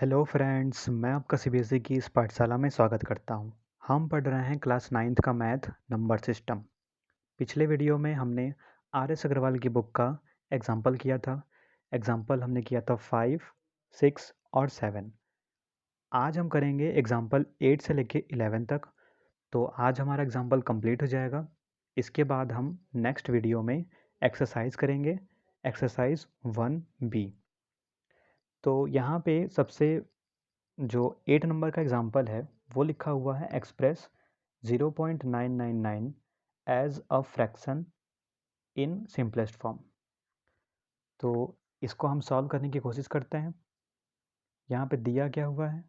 Hello friends, मैं आपका CBSE की इस पाठशाला में स्वागत करता हूं। हम पढ़ रहे हैं क्लास 9th का मैथ नंबर सिस्टम। पिछले वीडियो में हमने आर एस अग्रवाल की बुक का एग्जाम्पल किया था। एग्जाम्पल हमने किया था 5, 6 और 7। आज हम करेंगे एग्जाम्पल 8 से लेके 11 तक। तो आज हमारा एग्जाम्पल कंप्लीट हो जाएगा। इसके बाद हम नेक्स्ट वीडियो में एक्सरसाइज करेंगे, एक्सरसाइज 1B। तो यहाँ पे सबसे जो 8 नंबर का एग्जाम्पल है वो लिखा हुआ है express 0.999 as a fraction in simplest form. तो इसको हम सॉल्व करने की कोशिश करते हैं। यहाँ पे दिया क्या हुआ है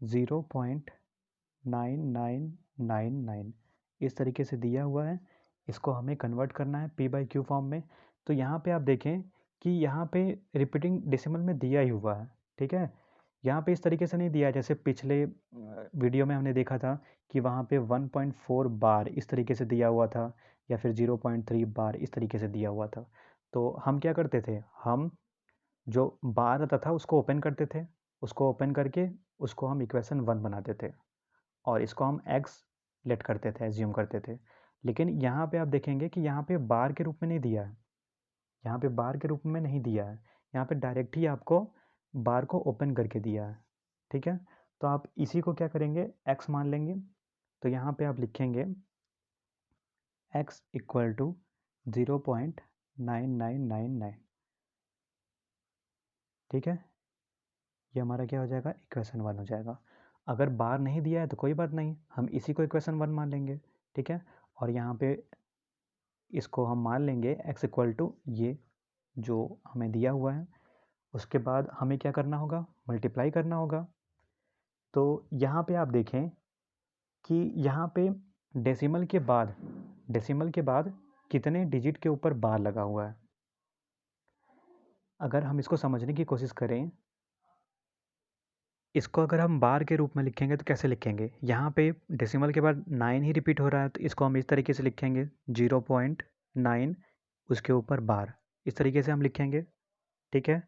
0.9999 इस तरीके से दिया हुआ है। इसको हमें कन्वर्ट करना है पी बाई क्यू फॉर्म में। तो यहाँ पे आप देखें कि यहाँ पे रिपीटिंग डेसिमल में दिया ही हुआ है, ठीक है। यहाँ पे इस तरीके से नहीं दिया है जैसे पिछले वीडियो में हमने देखा था कि वहाँ पे 1.4 बार इस तरीके से दिया हुआ था या फिर 0.3 बार इस तरीके से दिया हुआ था। तो हम क्या करते थे, हम जो बार आता था उसको ओपन करते थे, उसको ओपन करके उसको हम इक्वेशन 1 बनाते थे और इसको हम एक्स लेट करते थे, एज्यूम करते थे। लेकिन यहाँ पे आप देखेंगे कि यहाँ पे बार के रूप में नहीं दिया है, यहाँ पे बार के रूप में नहीं दिया है, यहाँ पे डायरेक्ट ही आपको बार को ओपन करके दिया है, ठीक है। तो आप इसी को क्या करेंगे, x मान लेंगे। तो यहाँ पे आप लिखेंगे x इक्वल टू 0.9999, ठीक है। ये हमारा क्या हो जाएगा, इक्वेशन 1 हो जाएगा। अगर बार नहीं दिया है तो कोई बात नहीं, हम इसी को इक्वेशन 1 मान लेंगे, ठीक है। और यहाँ पे इसको हम मान लेंगे x इक्वल टू ये जो हमें दिया हुआ है। उसके बाद हमें क्या करना होगा, मल्टीप्लाई करना होगा। तो यहाँ पे आप देखें कि यहाँ पे डेसिमल के बाद कितने डिजिट के ऊपर बार लगा हुआ है। अगर हम इसको समझने की कोशिश करें, इसको अगर हम बार के रूप में लिखेंगे तो कैसे लिखेंगे, यहाँ पे डेसिमल के बाद 9 ही रिपीट हो रहा है तो इसको हम इस तरीके से लिखेंगे 0.9 उसके ऊपर बार, इस तरीके से हम लिखेंगे, ठीक है।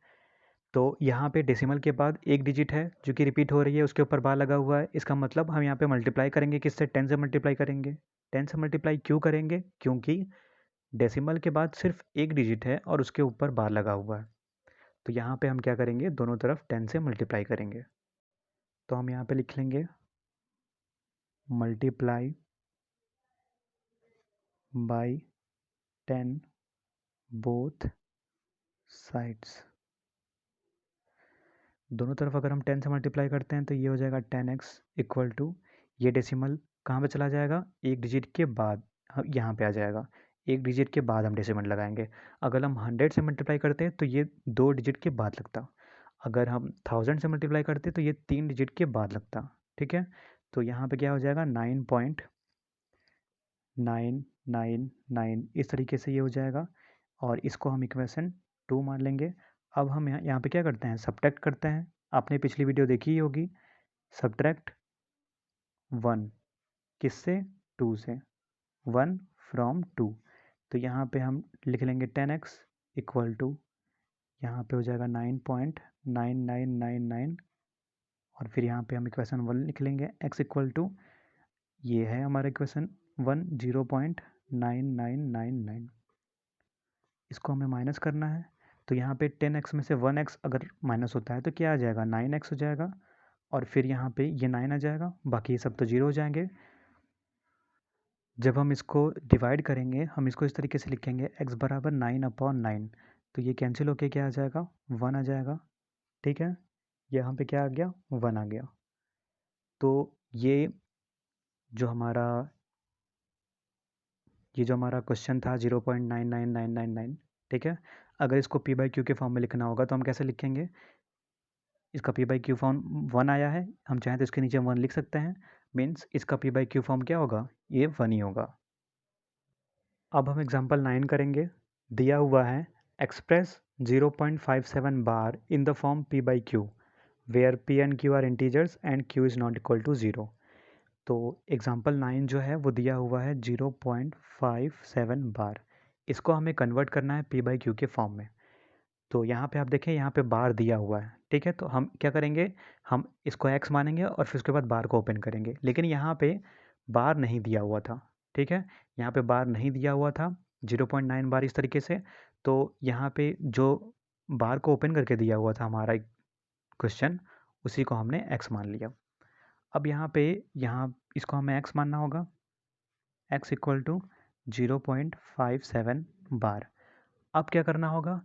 तो यहाँ पे डेसिमल के बाद एक डिजिट है जो कि रिपीट हो रही है, उसके ऊपर बार लगा हुआ है। इसका मतलब हम यहाँ पे मल्टीप्लाई करेंगे, किससे, 10 से मल्टीप्लाई करेंगे। 10 से मल्टीप्लाई क्यों करेंगे, क्योंकि डेसिमल के बाद सिर्फ एक डिजिट है और उसके ऊपर बार लगा हुआ है। तो यहाँ पे हम क्या करेंगे, दोनों तरफ 10 से मल्टीप्लाई करेंगे। तो हम यहाँ पे लिख लेंगे मल्टीप्लाई बाई 10 बोथ साइड्स। दोनों तरफ अगर हम 10 से मल्टीप्लाई करते हैं तो ये हो जाएगा 10x इक्वल टू, ये डेसिमल कहाँ पे चला जाएगा, एक डिजिट के बाद यहाँ पे आ जाएगा, एक डिजिट के बाद हम डेसिमल लगाएंगे। अगर हम 100 से मल्टीप्लाई करते हैं तो ये 2 डिजिट के बाद लगता। अगर हम 1000 से मल्टीप्लाई करते तो ये 3 डिजिट के बाद लगता, ठीक है। तो यहाँ पे क्या हो जाएगा 9.999 इस तरीके से ये हो जाएगा और इसको हम इक्वेशन 2 मान लेंगे। अब हम यहाँ पे क्या करते हैं, सब्ट्रैक्ट करते हैं। आपने पिछली वीडियो देखी ही होगी, सब्ट्रैक्ट 1 किससे, 2 से, 1 फ्रॉम 2। तो यहाँ पे हम लिख लेंगे 10x इक्वल टू, यहाँ पे हो जाएगा 9.9999 और फिर यहाँ पे हम इक्वेशन 1 लिख लेंगे, x इक्वल टू, ये है हमारा इक्वेशन 1 0.9999। इसको हमें माइनस करना है। तो यहाँ पे 10x में से 1x अगर माइनस होता है तो क्या आ जाएगा, 9x हो जाएगा और फिर यहाँ पे ये 9 आ जाएगा, बाकी ये सब तो 0 हो जाएंगे। जब हम इसको डिवाइड करेंगे हम इसको इस तरीके से लिखेंगे x बराबर 9/9। तो ये कैंसिल होके क्या आ जाएगा, 1 आ जाएगा, ठीक है। यहाँ पे क्या आ गया, 1 आ गया। तो ये जो हमारा क्वेश्चन था 0.99999, ठीक है। अगर इसको p बाई क्यू के फॉर्म में लिखना होगा तो हम कैसे लिखेंगे, इसका p बाई क्यू फॉर्म 1 आया है, हम चाहें तो इसके नीचे 1 लिख सकते हैं, मीन्स इसका p बाई क्यू फॉर्म क्या होगा, ये 1 ही होगा। अब हम एग्जाम्पल 9 करेंगे। दिया हुआ है एक्सप्रेस 0.57 बार in the form p by q where p and q are integers and q is not equal to 0। तो एग्जाम्पल 9 जो है वो दिया हुआ है 0.57 बार, इसको हमें कन्वर्ट करना है p बाई क्यू के फॉर्म में। तो यहाँ पे आप देखें, यहाँ पे बार दिया हुआ है, ठीक है, तो हम क्या करेंगे, हम इसको x मानेंगे और फिर उसके बाद बार को ओपन करेंगे। लेकिन यहाँ पे बार नहीं दिया हुआ था, ठीक है, यहाँ पे बार नहीं दिया हुआ था 0.9 बार इस तरीके से। तो यहाँ पे जो बार को ओपन करके दिया हुआ था हमारा क्वेश्चन, उसी को हमने x मान लिया। अब यहाँ पे इसको हमें x मानना होगा, x इक्वल टू 0.57 बार। अब क्या करना होगा,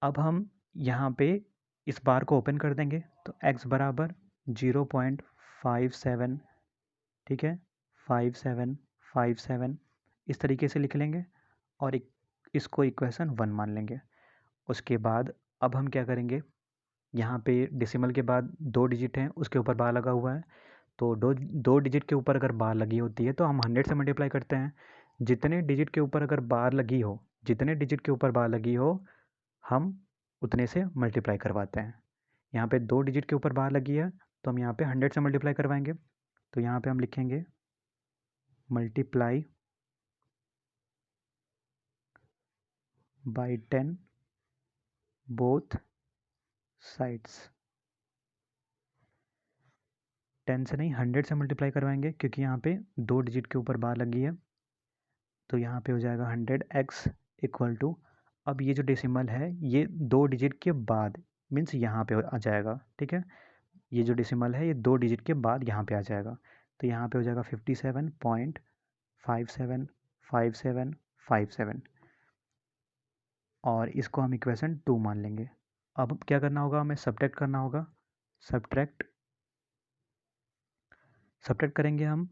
अब हम यहाँ पे इस बार को ओपन कर देंगे, तो x बराबर 0.57, ठीक है, 5757 इस तरीके से लिख लेंगे और इसको इक्वेशन 1 मान लेंगे। उसके बाद अब हम क्या करेंगे, यहाँ पे डेसिमल के बाद 2 डिजिट हैं, उसके ऊपर बार लगा हुआ है, तो दो डिजिट के ऊपर अगर बार लगी होती है तो हम 100 से मल्टीप्लाई करते हैं। जितने डिजिट के ऊपर अगर बार लगी हो, जितने डिजिट के ऊपर बार लगी हो, हम उतने से मल्टीप्लाई करवाते हैं। यहाँ पे 2 डिजिट के ऊपर बार लगी है, तो हम यहाँ पे 100 से मल्टीप्लाई करवाएंगे। तो यहाँ पे हम लिखेंगे मल्टीप्लाई बाई 10 बोथ साइड्स। 10 से नहीं, 100 से मल्टीप्लाई करवाएंगे, क्योंकि यहाँ पे 2 डिजिट के ऊपर बार लगी है। तो यहाँ पे हो जाएगा 100x इक्वल टू, अब ये जो डेसिमल है ये 2 डिजिट के बाद मीन्स यहाँ पे आ जाएगा, ठीक है, ये जो डेसिमल है ये 2 डिजिट के बाद यहाँ पे आ जाएगा। तो यहाँ पे हो जाएगा 57.575757 और इसको हम इक्वेशन 2 मान लेंगे। अब क्या करना होगा, हमें सब्ट्रैक्ट करना होगा। सब्ट्रैक्ट करेंगे हम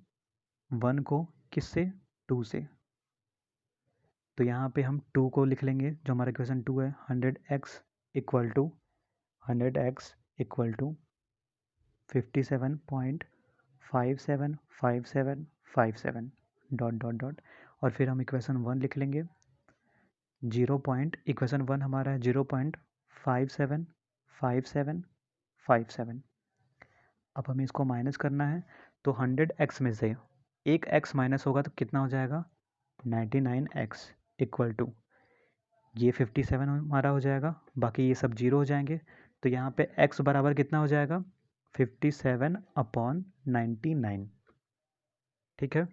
1 को किससे, 2 से। तो यहाँ पे हम 2 को लिख लेंगे, जो हमारा इक्वेशन 2 है, 100x equal to 57.575757 dot dot dot, और फिर हम इक्वेशन 1 लिख लेंगे। इक्वेशन 1 हमारा है 0.575757। अब हमें इसको माइनस करना है, तो 100x में से एक x माइनस होगा तो कितना हो जाएगा, 99x इक्वल टू, ये 57 हमारा हो जाएगा, बाकी ये सब जीरो हो जाएंगे। तो यहाँ पे x बराबर कितना हो जाएगा, 57/99, ठीक है।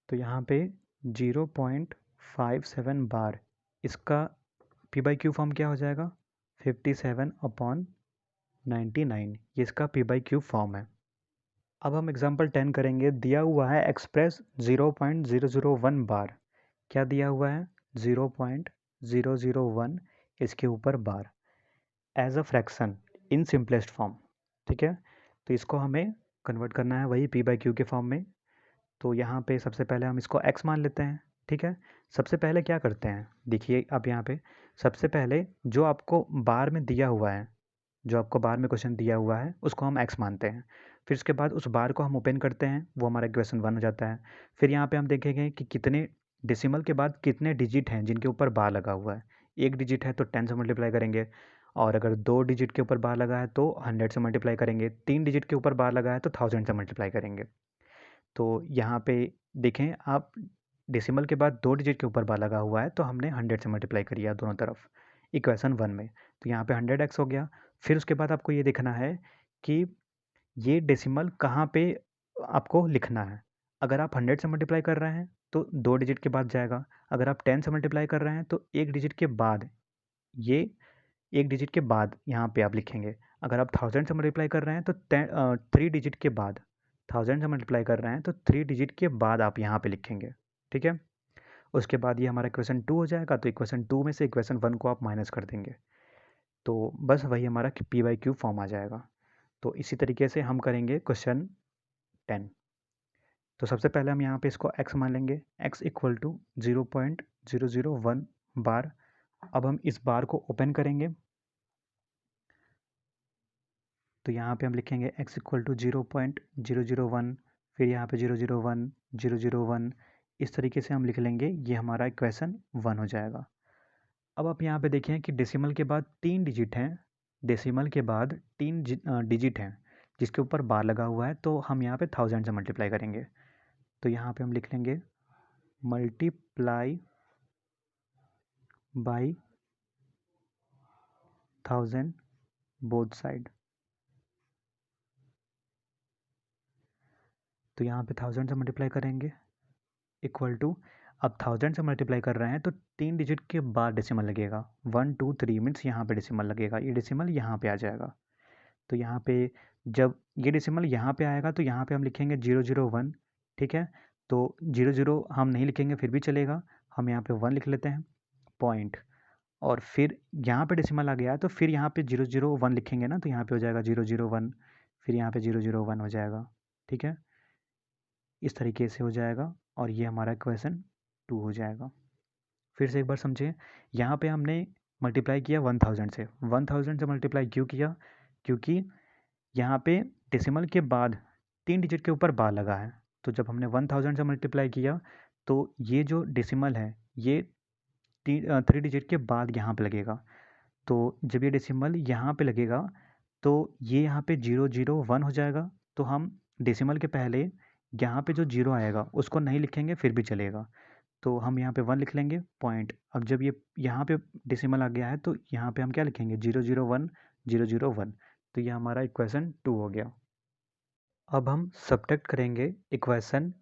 तो यहाँ पे 0.57 बार, इसका पी बाई क्यू फॉर्म क्या हो जाएगा, 57/99, ये इसका पी बाई क्यू फॉर्म है। अब हम एग्जाम्पल 10 करेंगे। दिया हुआ है एक्सप्रेस 0.001 बार, क्या दिया हुआ है, 0.001 इसके ऊपर bar as a fraction in simplest form, ठीक है। तो इसको हमें कन्वर्ट करना है वही पी बाई क्यू के फॉर्म में। तो यहाँ पे सबसे पहले हम इसको x मान लेते हैं, ठीक है। सबसे पहले क्या करते हैं, देखिए आप यहाँ पे सबसे पहले जो आपको बार में दिया हुआ है, जो आपको बार में क्वेश्चन दिया हुआ है उसको हम x मानते हैं। फिर उसके बाद उस बार को हम ओपन करते हैं, वो हमारा इक्वेशन 1 हो जाता है। फिर यहाँ पे हम देखेंगे कि कितने डेसिमल के बाद कितने डिजिट हैं जिनके ऊपर बार लगा हुआ है। एक डिजिट है तो 10 से मल्टीप्लाई करेंगे, और अगर 2 डिजिट के ऊपर बार लगा है तो 100 से मल्टीप्लाई करेंगे, 3 डिजिट के ऊपर बार लगा है तो 1000 से मल्टीप्लाई करेंगे। तो यहाँ पे देखें आप, डेसिमल के बाद 2 डिजिट के ऊपर बार लगा हुआ है तो हमने 100 से मल्टीप्लाई किया दोनों तरफ इक्वेशन 1 में। तो यहाँ पे 100x हो गया। फिर उसके बाद आपको ये देखना है कि ये डेसिमल कहाँ पे आपको लिखना है। अगर आप 100 से मल्टीप्लाई कर रहे हैं तो 2 डिजिट के बाद जाएगा, अगर आप 10 से मल्टीप्लाई कर रहे हैं तो एक डिजिट के बाद, ये एक डिजिट के बाद यहाँ पे आप लिखेंगे। अगर आप 1000 से मल्टीप्लाई कर रहे हैं तो 3 डिजिट के बाद, 1000 से मल्टीप्लाई कर रहे हैं तो 3 डिजिट के बाद आप यहाँ पे लिखेंगे, ठीक है। उसके बाद ये हमारा इक्वेशन 2 हो जाएगा, तो इक्वेशन 2 में से इक्वेशन 1 को आप माइनस कर देंगे, तो बस वही हमारा पी बाई क्यू फॉर्म आ जाएगा। तो इसी तरीके से हम करेंगे क्वेश्चन 10। तो सबसे पहले हम यहाँ पे इसको x मान लेंगे, x इक्वल टू 0.001 बार। अब हम इस बार को ओपन करेंगे, तो यहाँ पे हम लिखेंगे x इक्वल टू 0.001, फिर यहाँ पे 001 001, इस तरीके से हम लिख लेंगे, ये हमारा इक्वेशन 1 हो जाएगा। अब आप यहाँ पे देखें कि डेसिमल के बाद 3 डिजिट हैं, डेसिमल के बाद 3 डिजिट हैं जिसके ऊपर बार लगा हुआ है, तो हम यहाँ पे 1000 से मल्टीप्लाई करेंगे। तो यहाँ पे हम लिख लेंगे मल्टीप्लाई बाई 1000 बोथ साइड। तो यहाँ पे 1000 से मल्टीप्लाई करेंगे इक्वल टू, अब 1000 से मल्टीप्लाई कर रहे हैं तो 3 डिजिट के बाद डेसिमल लगेगा, 1 2 3 मीन्स यहाँ पे डेसिमल लगेगा, ये डेसिमल यहाँ पे आ जाएगा। तो यहाँ पे जब ये डेसिमल यहाँ पे आएगा तो यहाँ पे हम लिखेंगे 001, ठीक है। तो 00 हम नहीं लिखेंगे फिर भी चलेगा, हम यहाँ पे 1 लिख लेते हैं पॉइंट, और फिर यहाँ पे डेसिमल आ गया है तो फिर यहाँ पे 001 लिखेंगे ना, तो यहाँ पे हो जाएगा 001, फिर यहाँ पे 001 हो जाएगा, ठीक है। इस तरीके से हो जाएगा और ये हमारा क्वेश्चन 2 हो जाएगा। फिर से एक बार समझिए, यहाँ पे हमने मल्टीप्लाई किया 1000 से, 1000 से मल्टीप्लाई क्यों किया, क्योंकि यहाँ पे डेसिमल के बाद 3 डिजिट के ऊपर बार लगा है। तो जब हमने 1000 से मल्टीप्लाई किया तो ये जो डेसिमल है ये 3 डिजिट के बाद यहाँ पे लगेगा। तो जब ये डेसिमल यहाँ पे लगेगा तो ये यहाँ पे 001 हो जाएगा। तो हम डेसिमल के पहले यहाँ पे जो 0 आएगा उसको नहीं लिखेंगे फिर भी चलेगा, तो हम यहाँ पे 1 लिख लेंगे पॉइंट। अब जब ये यहाँ पे डेसिमल आ गया है तो यहाँ पे हम क्या लिखेंगे 001 001, तो ये हमारा इक्वेशन 2 हो गया। अब हम सब्ट्रैक्ट करेंगे इक्वेशन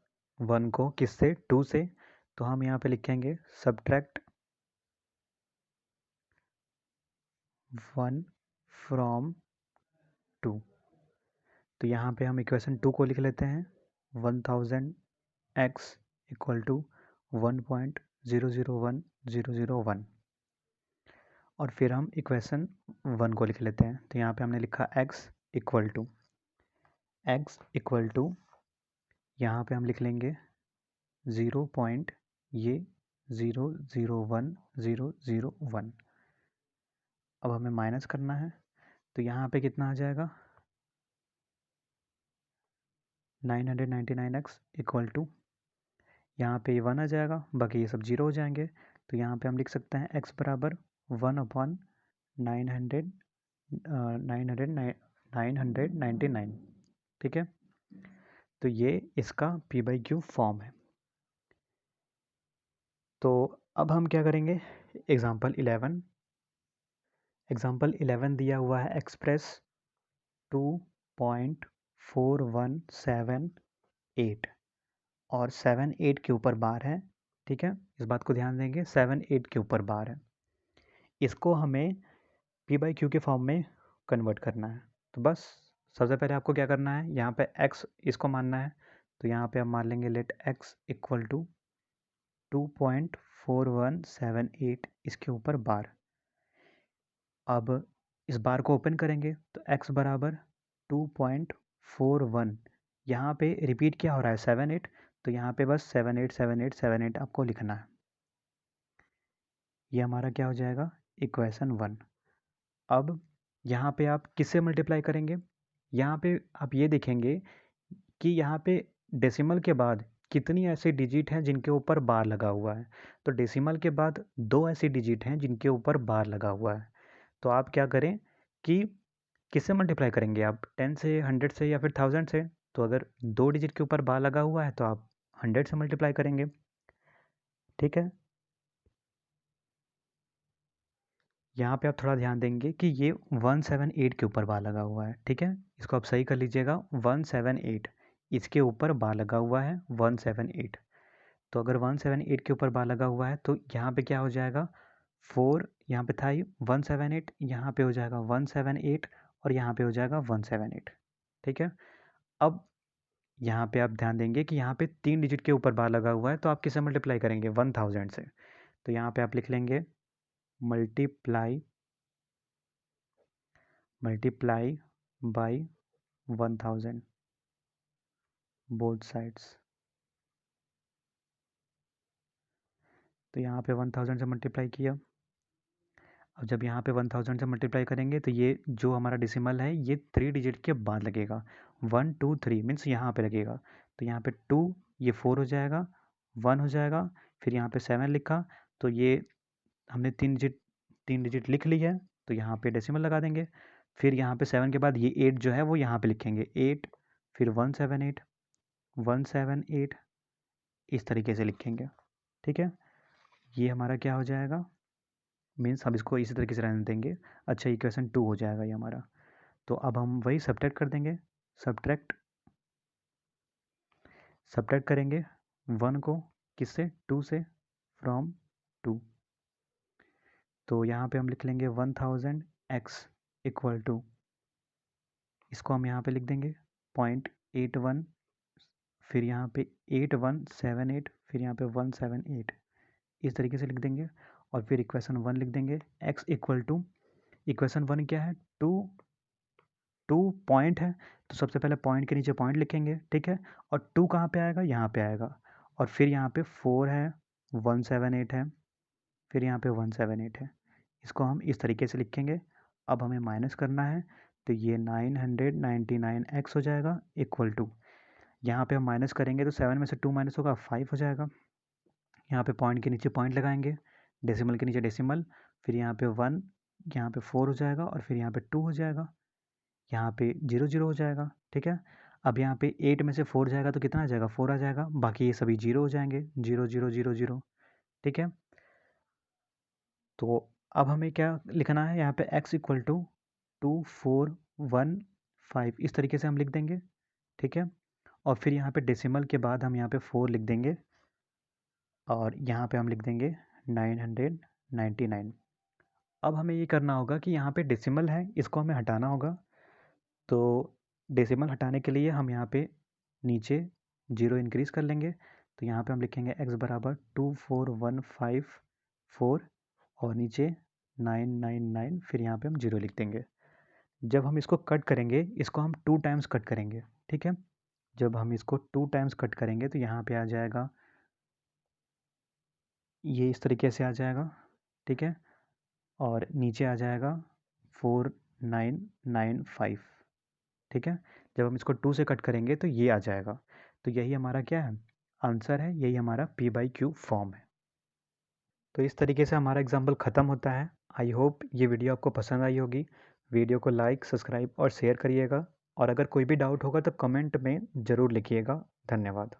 1 को किससे, 2 से। तो हम यहाँ पे लिखेंगे सब्ट्रैक्ट 1 फ्रॉम 2। तो यहाँ पे हम इक्वेशन 2 को लिख लेते हैं 1000x इक्वल टू 1.001001, और फिर हम इक्वेशन 1 को लिख लेते हैं। तो यहाँ पे हमने लिखा x इक्वल टू यहाँ पे हम लिख लेंगे 0.001 अब हमें माइनस करना है, तो यहाँ पे कितना आ जाएगा 999x इक्वल टू, यहाँ पे 1 आ जाएगा, बाकी ये सब 0 हो जाएंगे। तो यहाँ पे हम लिख सकते हैं x बराबर 1/999, ठीक है। तो ये इसका p/q फॉर्म है। तो अब हम क्या करेंगे, एग्जाम्पल 11 दिया हुआ है एक्सप्रेस 2.4178 और 7 8 के ऊपर बार है, ठीक है। इस बात को ध्यान देंगे, 7 8 के ऊपर बार है, इसको हमें p/q के फॉर्म में कन्वर्ट करना है। तो बस सबसे पहले आपको क्या करना है, यहाँ पे x इसको मानना है। तो यहाँ पे हम मान लेंगे लेट x इक्वल टू 2.4178 इसके ऊपर बार। अब इस बार को ओपन करेंगे तो x बराबर 2.41, यहाँ पे रिपीट क्या हो रहा है 7 8, तो यहाँ पे बस 7 8 7 8 7 8 आपको लिखना है। ये हमारा क्या हो जाएगा इक्वेशन 1। अब यहाँ पे आप किससे मल्टीप्लाई करेंगे, यहाँ पे आप ये देखेंगे कि यहाँ पे डेसिमल के बाद कितनी ऐसी डिजिट हैं जिनके ऊपर बार लगा हुआ है। तो डेसिमल के बाद 2 ऐसी डिजिट हैं जिनके ऊपर बार लगा हुआ है। तो आप क्या करें कि किससे मल्टीप्लाई करेंगे आप, 10 से 100 से या फिर 1000 से। तो अगर 2 डिजिट के ऊपर बार लगा हुआ है तो आप 100 से मल्टीप्लाई करेंगे, ठीक है। यहाँ पे आप थोड़ा ध्यान देंगे कि ये 178 के ऊपर बार लगा हुआ है, ठीक है। इसको आप सही कर लीजिएगा, 178 इसके ऊपर बार लगा हुआ है 178। तो अगर 178 के ऊपर बार लगा हुआ है तो यहाँ पे क्या हो जाएगा 4, यहाँ पे था 178, यहाँ पे हो जाएगा 178 और यहाँ पे हो जाएगा 178, ठीक है। अब यहाँ पे आप ध्यान देंगे कि यहाँ पे 3 डिजिट के ऊपर बार लगा हुआ है, तो आप किससे मल्टीप्लाई करेंगे 1000 से। तो यहाँ पे आप लिख लेंगे मल्टीप्लाई बाई 1000 बोथ साइड्स। तो यहाँ पे 1000 से मल्टीप्लाई किया। अब जब यहाँ पे 1000 से मल्टीप्लाई करेंगे तो ये जो हमारा डेसिमल है ये 3 डिजिट के बाद लगेगा, 1 2 3 मीन्स यहाँ पे लगेगा। तो यहाँ पे 2, ये 4 हो जाएगा, 1 हो जाएगा, फिर यहाँ पे 7 लिखा, तो ये हमने 3 डिजिट लिख ली है, तो यहाँ पे डेसिमल लगा देंगे। फिर यहाँ पे 7 के बाद ये 8 जो है वो यहाँ पे लिखेंगे 8, फिर 178 इस तरीके से लिखेंगे, ठीक है। ये हमारा क्या हो जाएगा मीन्स हम इसको इसी तरीके से रहने देंगे। अच्छा, इक्वेशन 2 हो जाएगा ये हमारा। तो अब हम वही सब्ट्रैक्ट कर देंगे, सब्ट्रैक्ट करेंगे 1 को किससे, 2 से, फ्रॉम 2। तो यहाँ पे हम लिख लेंगे 1000 x इक्वल टू, इसको हम यहाँ पे लिख देंगे 0.81, फिर यहाँ पे 8178, फिर यहाँ पे 178, इस तरीके से लिख देंगे। और फिर इक्वेशन 1 लिख देंगे, x इक्वल टू, इक्वेशन 1 क्या है, 2 पॉइंट है, तो सबसे पहले पॉइंट के नीचे पॉइंट लिखेंगे, ठीक है। और 2 कहाँ पे आएगा, यहाँ पे आएगा। और फिर यहाँ पे 4 है, 178 है, फिर यहाँ पे 178 है। इसको हम इस तरीके से लिखेंगे। अब हमें माइनस करना है, तो ये 999x हो जाएगा इक्वल टू, यहाँ पे हम माइनस करेंगे तो 7 में से 2 माइनस होगा 5 हो जाएगा। यहाँ पे पॉइंट के नीचे पॉइंट लगाएंगे, डेसिमल के नीचे डेसिमल, फिर यहाँ पे 1, यहाँ पे 4 हो जाएगा, और फिर यहाँ पे 2 हो जाएगा, यहाँ पे 0 0 हो जाएगा, ठीक है। अब यहाँ पे 8 में से 4 जाएगा तो कितना आ जाएगा, 4 आ जाएगा, बाकी ये सभी 0 हो जाएंगे, 0 0 0 0, ठीक है। तो अब हमें क्या लिखना है, यहाँ पे x इक्वल टू 2415, इस तरीके से हम लिख देंगे, ठीक है। और फिर यहाँ पे डेसिमल के बाद हम यहाँ पे 4 लिख देंगे, और यहाँ पे हम लिख देंगे 999। अब हमें ये करना होगा कि यहाँ पे डेसिमल है, इसको हमें हटाना होगा। तो डेसिमल हटाने के लिए हम यहाँ पे नीचे 0 इंक्रीज़ कर लेंगे। तो यहाँ पे हम लिखेंगे x बराबर 24154, और नीचे 999, फिर यहाँ पे हम 0 लिख देंगे। जब हम इसको कट करेंगे, इसको हम 2 टाइम्स कट करेंगे, ठीक है। जब हम इसको 2 टाइम्स कट करेंगे तो यहाँ पे आ जाएगा, ये इस तरीके से आ जाएगा, ठीक है। और नीचे आ जाएगा 4995, ठीक है। जब हम इसको 2 से कट करेंगे तो ये आ जाएगा। तो यही हमारा क्या है, आंसर है, यही हमारा p/q फॉर्म है। तो इस तरीके से हमारा एग्जाम्पल ख़त्म होता है। आई होप ये वीडियो आपको पसंद आई होगी। वीडियो को लाइक, सब्सक्राइब और शेयर करिएगा, और अगर कोई भी डाउट होगा तो कमेंट में ज़रूर लिखिएगा। धन्यवाद।